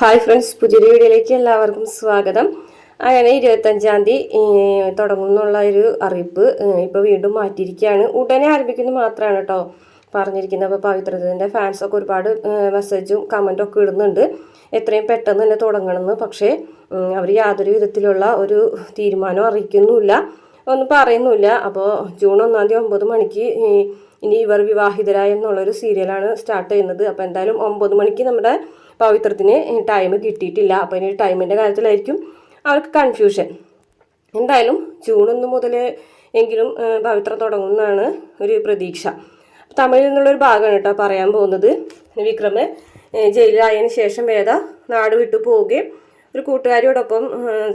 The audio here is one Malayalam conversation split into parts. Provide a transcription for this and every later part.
ഹായ് ഫ്രണ്ട്സ്, പുതിയൊരു വീഡിയോയിലേക്ക് എല്ലാവർക്കും സ്വാഗതം. അങ്ങനെ 25-ാം തീയതി തുടങ്ങുന്നുള്ള ഒരു അറിയിപ്പ് ഇപ്പോൾ വീണ്ടും മാറ്റിയിരിക്കുകയാണ്. ഉടനെ ആരംഭിക്കുന്നത് മാത്രമാണ് കേട്ടോ പറഞ്ഞിരിക്കുന്നത്. അപ്പോൾ പവിത്രത്തിൻ്റെ ഫാൻസൊക്കെ ഒരുപാട് മെസ്സേജും കമൻറ്റും ഒക്കെ ഇടുന്നുണ്ട് എത്രയും പെട്ടെന്ന് തന്നെ തുടങ്ങണമെന്ന്. പക്ഷേ അവർ യാതൊരു വിധത്തിലുള്ള ഒരു തീരുമാനം അറിയിക്കുന്നുമില്ല, ഒന്നും പറയുന്നുമില്ല. അപ്പോൾ ജൂൺ 1-ാം തീയതി 9 മണിക്ക് ഇനി ഇവർ വിവാഹിതരായ എന്നുള്ളൊരു സീരിയലാണ് സ്റ്റാർട്ട് ചെയ്യുന്നത്. അപ്പോൾ എന്തായാലും 9 മണിക്ക് നമ്മുടെ പവിത്രത്തിന് ടൈം കിട്ടിയിട്ടില്ല. അപ്പോൾ ഇനി ടൈമിൻ്റെ കാര്യത്തിലായിരിക്കും അവർക്ക് കൺഫ്യൂഷൻ. എന്തായാലും ജൂൺ 1 മുതൽ എങ്കിലും പവിത്രം തുടങ്ങുമെന്നാണ് ഒരു പ്രതീക്ഷ. തമിഴിൽ നിന്നുള്ളൊരു ഭാഗമാണ് കേട്ടോ പറയാൻ പോകുന്നത്. വിക്രമ് ജയിലിലായതിനു ശേഷം വേദ നാട് വിട്ടു പോവുകയും ഒരു കൂട്ടുകാരിയോടൊപ്പം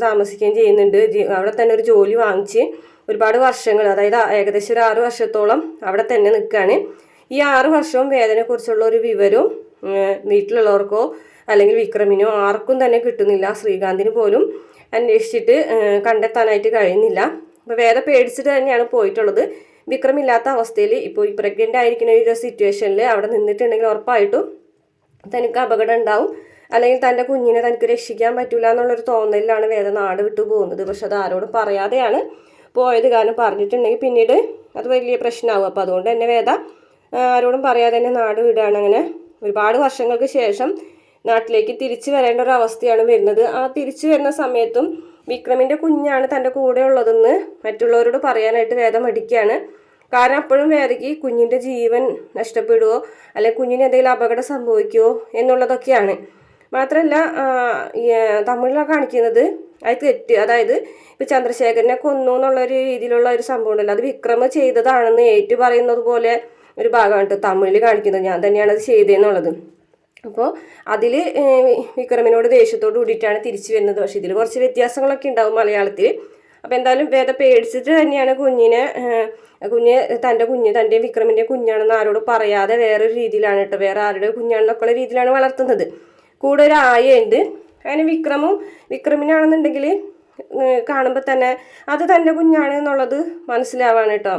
താമസിക്കുകയും ചെയ്യുന്നുണ്ട്. അവിടെ തന്നെ ഒരു ജോലി വാങ്ങിച്ച് ഒരുപാട് വർഷങ്ങൾ, അതായത് ഏകദേശം ഒരു 6 വർഷത്തോളം അവിടെ തന്നെ നിൽക്കുകയാണ്. ഈ 6 വർഷവും വേദനയെക്കുറിച്ചുള്ള ഒരു വിവരവും വീട്ടിലുള്ളവർക്കോ അല്ലെങ്കിൽ വിക്രമിനോ ആർക്കും തന്നെ കിട്ടുന്നില്ല. ശ്രീകാന്തിന് പോലും അന്വേഷിച്ചിട്ട് കണ്ടെത്താനായിട്ട് കഴിയുന്നില്ല. അപ്പോൾ വേദ പേടിച്ചിട്ട് തന്നെയാണ് പോയിട്ടുള്ളത്. വിക്രം ഇല്ലാത്ത അവസ്ഥയിൽ ഇപ്പോൾ ഈ പ്രഗ്നൻ്റ് ആയിരിക്കുന്ന ഒരു സിറ്റുവേഷനിൽ അവിടെ നിന്നിട്ടുണ്ടെങ്കിൽ ഉറപ്പായിട്ടും തനിക്ക് അപകടം ഉണ്ടാവും, അല്ലെങ്കിൽ തൻ്റെ കുഞ്ഞിനെ തനിക്ക് രക്ഷിക്കാൻ പറ്റില്ല എന്നുള്ളൊരു തോന്നലിലാണ് വേദ നാട് വിട്ടു പോകുന്നത്. പക്ഷെ അത് ആരോടും പറയാതെയാണ് പോയത്. കാരണം പറഞ്ഞിട്ടുണ്ടെങ്കിൽ പിന്നീട് അത് വലിയ പ്രശ്നമാകും. അപ്പോൾ അതുകൊണ്ട് തന്നെ വേദ ആരോടും പറയാതെ തന്നെ നാട് വിടുകയാണ്. അങ്ങനെ ഒരുപാട് വർഷങ്ങൾക്ക് ശേഷം നാട്ടിലേക്ക് തിരിച്ചു വരേണ്ട ഒരു അവസ്ഥയാണ് വരുന്നത്. ആ തിരിച്ചു വരുന്ന സമയത്തും വിക്രമിൻ്റെ കുഞ്ഞാണ് തൻ്റെ കൂടെ ഉള്ളതെന്ന് മറ്റുള്ളവരോട് പറയാനായിട്ട് വേദ മടിക്കുകയാണ്. കാരണം അപ്പോഴും വേദയ്ക്ക് കുഞ്ഞിൻ്റെ ജീവൻ നഷ്ടപ്പെടുവോ അല്ലെങ്കിൽ കുഞ്ഞിന് എന്തെങ്കിലും അപകടം സംഭവിക്കുമോ എന്നുള്ളതൊക്കെയാണ്. മാത്രമല്ല തമിഴിലാണ് കാണിക്കുന്നത് അത് തെറ്റ്, അതായത് ഇപ്പോൾ ചന്ദ്രശേഖരനെ കൊന്നു എന്നുള്ളൊരു രീതിയിലുള്ള ഒരു സംഭവം ഉണ്ടല്ലോ, അത് വിക്രമ ചെയ്തതാണെന്ന് ഏറ്റു പറയുന്നത് പോലെ ഒരു ഭാഗമാണ് തമിഴിൽ കാണിക്കുന്നത്. ഞാൻ തന്നെയാണ് അത് ചെയ്തതെന്നുള്ളത്. അപ്പോൾ അതിൽ വിക്രമിനോട് ദേഷ്യത്തോട് കൂടിയിട്ടാണ് തിരിച്ചു വരുന്നത്. പക്ഷേ ഇതിൽ കുറച്ച് വ്യത്യാസങ്ങളൊക്കെ ഉണ്ടാവും മലയാളത്തിൽ. അപ്പോൾ എന്തായാലും വേദ പേടിച്ചിട്ട് തന്നെയാണ് തൻ്റെ വിക്രമിൻ്റെ കുഞ്ഞാണെന്ന് ആരോട് പറയാതെ വേറൊരു രീതിയിലാണ് കേട്ടോ, വേറെ ആരുടെ കുഞ്ഞാണെന്നൊക്കെയുള്ള രീതിയിലാണ് വളർത്തുന്നത്. കൂടെ ഒരു ആയുണ്ട്. അങ്ങനെ വിക്രമിനാണെന്നുണ്ടെങ്കിൽ കാണുമ്പോൾ തന്നെ അത് തൻ്റെ കുഞ്ഞാണ് എന്നുള്ളത് മനസ്സിലാവാണ് കേട്ടോ.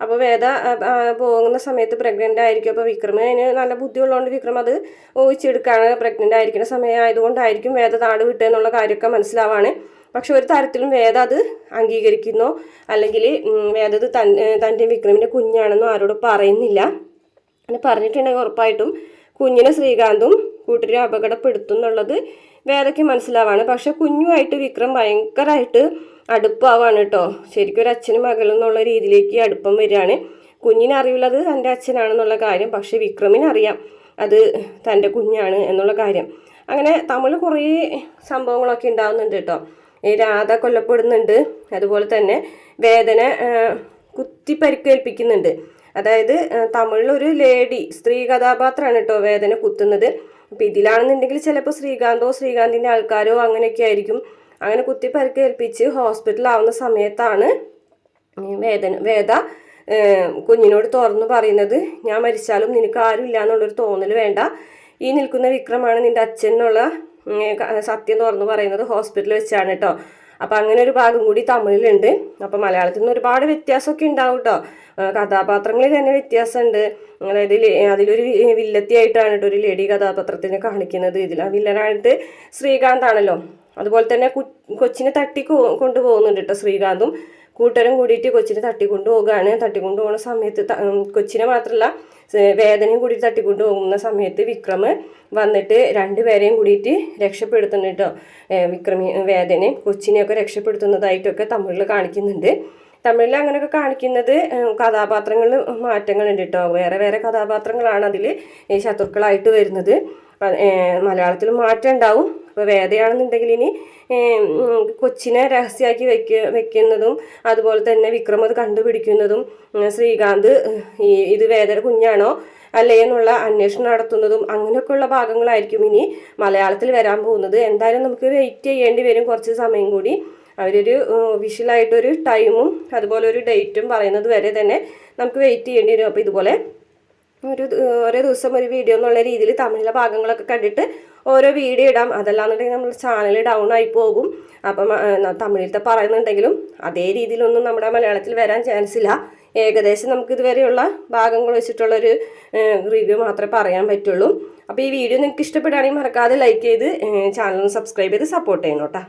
അപ്പോൾ വേദ പോകുന്ന സമയത്ത് പ്രഗ്നൻ്റ് ആയിരിക്കും. അപ്പോൾ വിക്രമിന് നല്ല ബുദ്ധിയുള്ളതുകൊണ്ട് വിക്രം അത് ഊഹിച്ചെടുക്കുകയാണ്. പ്രഗ്നൻ്റ് ആയിരിക്കുന്ന സമയമായതുകൊണ്ടായിരിക്കും വേദ നാട് വിട്ടെന്നുള്ള കാര്യമൊക്കെ മനസ്സിലാവാണ്. പക്ഷെ ഒരു തരത്തിലും വേദ അത് അംഗീകരിക്കുന്നോ അല്ലെങ്കിൽ വേദ അത് തൻ്റെ വിക്രമിൻ്റെ കുഞ്ഞാണെന്നോ ആരോടും പറയുന്നില്ല. അങ്ങനെ പറഞ്ഞിട്ടുണ്ടെങ്കിൽ ഉറപ്പായിട്ടും കുഞ്ഞിനെ ശ്രീകാന്തും കൂട്ടരെ അപകടപ്പെടുത്തും എന്നുള്ളത് വേദയ്ക്ക് മനസ്സിലാവാണ്. പക്ഷെ കുഞ്ഞുമായിട്ട് വിക്രം ഭയങ്കരമായിട്ട് അടുപ്പമാവാണ് കേട്ടോ. ശരിക്കും ഒരു അച്ഛനും മകളും എന്നുള്ള രീതിയിലേക്ക് അടുപ്പം വരികയാണ്. കുഞ്ഞിനറിയുള്ളത് തൻ്റെ അച്ഛനാണെന്നുള്ള കാര്യം, പക്ഷെ വിക്രമിനറിയാം അത് തൻ്റെ കുഞ്ഞാണ് എന്നുള്ള കാര്യം. അങ്ങനെ തമിഴ് കുറേ സംഭവങ്ങളൊക്കെ ഉണ്ടാകുന്നുണ്ട് കേട്ടോ. ഈ രാധ കൊല്ലപ്പെടുന്നുണ്ട്, അതുപോലെ തന്നെ വേദന കുത്തി പരിക്കേൽപ്പിക്കുന്നുണ്ട്. അതായത് തമിഴിലൊരു സ്ത്രീ കഥാപാത്രമാണ് കേട്ടോ വേദന കുത്തുന്നത്. അപ്പം ഇതിലാണെന്നുണ്ടെങ്കിൽ ചിലപ്പോൾ ശ്രീകാന്തിൻ്റെ ആൾക്കാരോ അങ്ങനെയൊക്കെ ആയിരിക്കും. അങ്ങനെ കുത്തി പരിക്കേൽപ്പിച്ച് ഹോസ്പിറ്റലാവുന്ന സമയത്താണ് വേദ കുഞ്ഞിനോട് തുറന്നു പറയുന്നത്, ഞാൻ മരിച്ചാലും നിനക്ക് ആരുമില്ല എന്നുള്ളൊരു തോന്നൽ വേണ്ട, ഈ നിൽക്കുന്ന വിക്രമാണ് നിൻ്റെ അച്ഛൻ എന്നുള്ള സത്യം തുറന്നു പറയുന്നത് ഹോസ്പിറ്റലിൽ വെച്ചാണ് കേട്ടോ. അപ്പം അങ്ങനെ ഒരു ഭാഗം കൂടി തമിഴിലുണ്ട്. അപ്പം മലയാളത്തിൽ നിന്ന് ഒരുപാട് വ്യത്യാസമൊക്കെ ഉണ്ടാവും കേട്ടോ. കഥാപാത്രങ്ങളിൽ തന്നെ വ്യത്യാസമുണ്ട്. അതായത് അതിലൊരു വില്ലത്തിയായിട്ടാണ് കേട്ടോ ഒരു ലേഡി കഥാപാത്രത്തിനെ കാണിക്കുന്നത്. ഇതിൽ ആ വില്ലനായിട്ട് ശ്രീകാന്താണല്ലോ. അതുപോലെ തന്നെ കൊച്ചിനെ കൊണ്ടുപോകുന്നുണ്ട് കേട്ടോ. ശ്രീകാന്തും കൂട്ടരും കൂടിയിട്ട് കൊച്ചിനെ തട്ടിക്കൊണ്ടുപോകുകയാണ്. തട്ടിക്കൊണ്ടുപോകുന്ന സമയത്ത് കൊച്ചിനെ മാത്രമല്ല വേദനയും കൂടി തട്ടിക്കൊണ്ടുപോകുന്ന സമയത്ത് വിക്രമ് വന്നിട്ട് 2 പേരെയും കൂടിയിട്ട് രക്ഷപ്പെടുത്തുന്നുണ്ട് കേട്ടോ. വേദനയും കൊച്ചിനെയൊക്കെ രക്ഷപ്പെടുത്തുന്നതായിട്ടൊക്കെ തമിഴിൽ കാണിക്കുന്നുണ്ട്. തമിഴിൽ അങ്ങനെയൊക്കെ കാണിക്കുന്നത് കഥാപാത്രങ്ങളിൽ മാറ്റങ്ങളുണ്ട് കേട്ടോ. വേറെ കഥാപാത്രങ്ങളാണ് അതിൽ ശത്രുക്കളായിട്ട് വരുന്നത്. മലയാളത്തിൽ മാറ്റം ഉണ്ടാവും. അപ്പോൾ വേദയാണെന്നുണ്ടെങ്കിൽ ഇനി കൊച്ചിനെ രഹസ്യമാക്കി വെക്കുന്നതും അതുപോലെ തന്നെ വിക്രം അത് കണ്ടുപിടിക്കുന്നതും ശ്രീകാന്ത് ഇത് വേദന കുഞ്ഞാണോ അല്ലേ എന്നുള്ള അന്വേഷണം നടത്തുന്നതും അങ്ങനെയൊക്കെയുള്ള ഭാഗങ്ങളായിരിക്കും ഇനി മലയാളത്തിൽ വരാൻ പോകുന്നത്. എന്തായാലും നമുക്ക് വെയിറ്റ് ചെയ്യേണ്ടി വരും കുറച്ച് സമയം കൂടി. അവരൊരു ഒഫീഷ്യലായിട്ടൊരു ടൈമും അതുപോലെ ഒരു ഡേറ്റും പറയുന്നത് വരെ തന്നെ നമുക്ക് വെയിറ്റ് ചെയ്യേണ്ടി വരും. അപ്പോൾ ഇതുപോലെ ഓരോ ദിവസം ഒരു വീഡിയോ എന്നുള്ള രീതിയിൽ തമിഴിലെ ഭാഗങ്ങളൊക്കെ കണ്ടിട്ട് ഓരോ വീഡിയോ ഇടാം. അതല്ലാന്നുണ്ടെങ്കിൽ നമ്മൾ ചാനൽ ഡൗൺ ആയി പോകും. അപ്പം തമിഴിലത്തെ പറയുന്നുണ്ടെങ്കിലും അതേ രീതിയിലൊന്നും നമ്മുടെ മലയാളത്തിൽ വരാൻ ചാൻസ് ഇല്ല. ഏകദേശം നമുക്ക് ഇതുവരെയുള്ള ഭാഗങ്ങൾ വെച്ചിട്ടുള്ളൊരു റിവ്യൂ മാത്രമേ പറയാൻ പറ്റുള്ളൂ. അപ്പോൾ ഈ വീഡിയോ നിങ്ങൾക്ക് ഇഷ്ടപ്പെടുകയാണെങ്കിൽ മറക്കാതെ ലൈക്ക് ചെയ്ത് ചാനൽ സബ്സ്ക്രൈബ് ചെയ്ത് സപ്പോർട്ട് ചെയ്യണം കേട്ടോ.